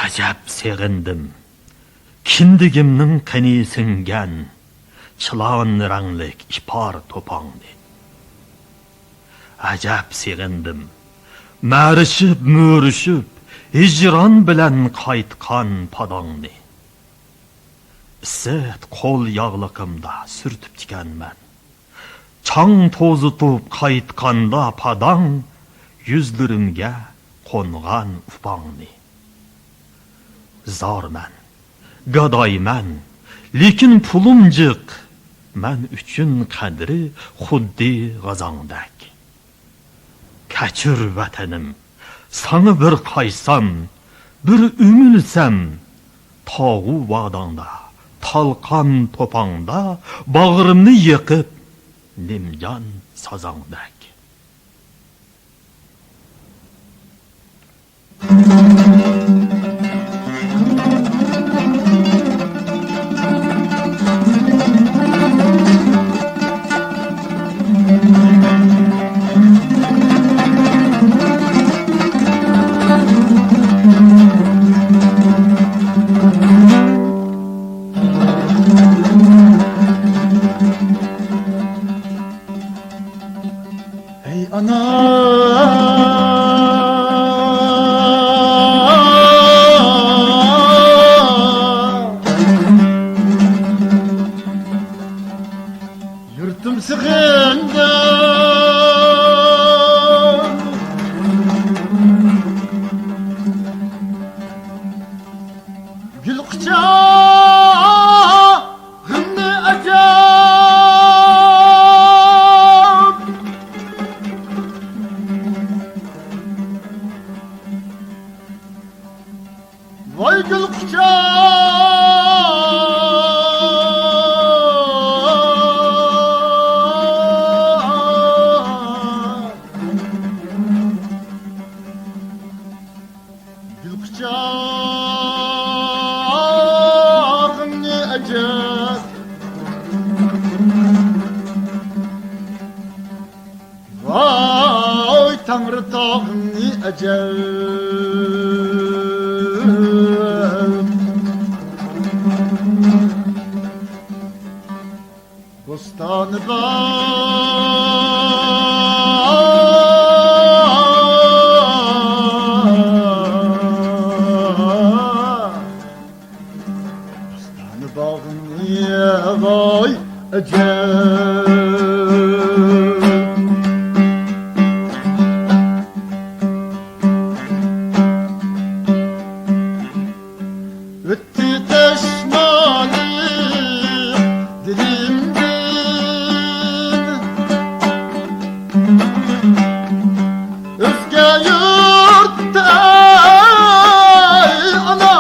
Ajab segindim, kindigimning qini singan, chilan ranglik ipar to'pongni. Ajab segindim, ma'rishib mo'rishib, hijron bilan qaytgan padongni. Issiq qo'l yog'liqimda surtib tikanman. Chang to'zitib qaytganda padang, yuzlarimga qo'ngan upongni. Zorman, gadoyman, lekin pulim jiq, men uchun qadri xuddi g'azongdak. Kachir vatanim, sana bir qaysam, bir umilsam, tog'u va'dongda, talqon to'pongda, bag'rimni yiqib, nimjon sazongdak. Ey ana, yurtum sıkındı, gül kucağımda acab. Vay gül kucağım ne acab. Vay Tanrı tağım ne acab. Bostanı bağın niye vay acab. Öttü teşmali dilimden, özge yurtta ana.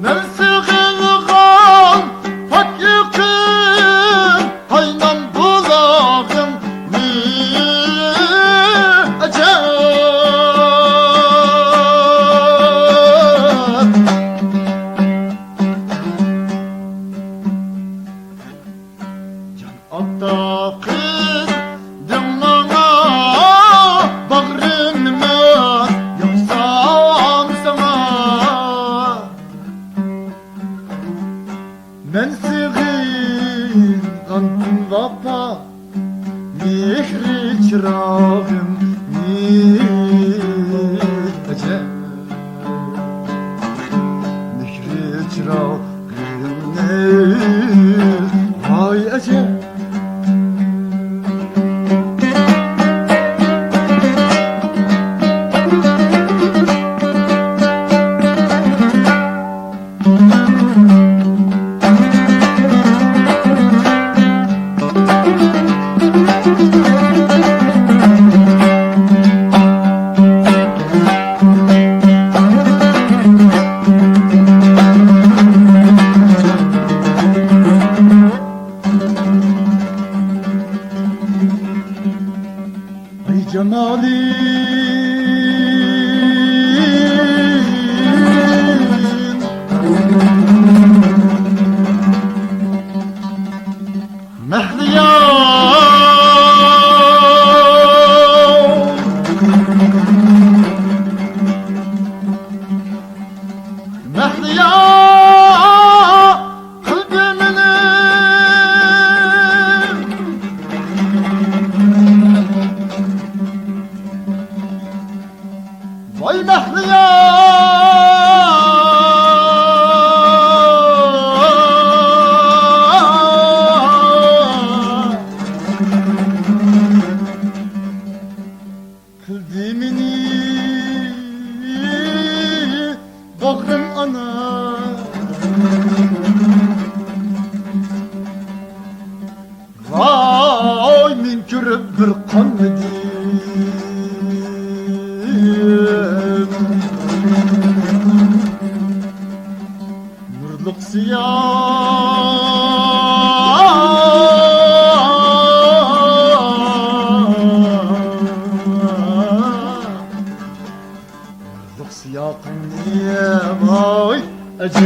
Men sığıngan pak yıkım, haynan bulağım ne acab. Attaqın dımana bağrımı yoksam sana. Men sığıngandım vapa, mehri çırağım ne acab. Mehri çırağım ne vay acab. Ey cemalin, mehriyar Kıldımini bağrım ana vay min körüp bir kanmedim nurluk siyahın niye vay acep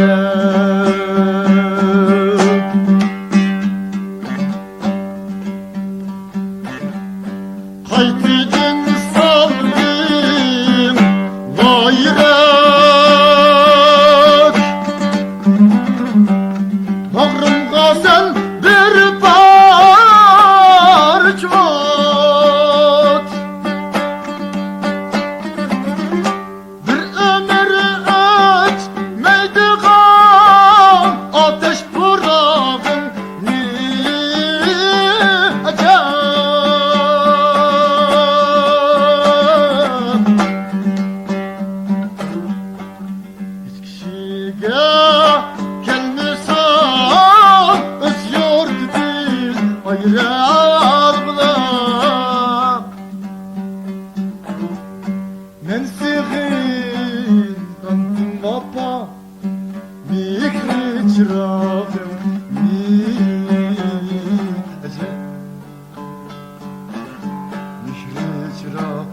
Kaytıcın saldım gayret Bağrımga sen bir parç vat Bir ömür ötmeydiğim ateş burağım ni acep gelmesem özüyordu bir ayrılığım Men senin kandım vapa Mikri çırağım Mikri çırağım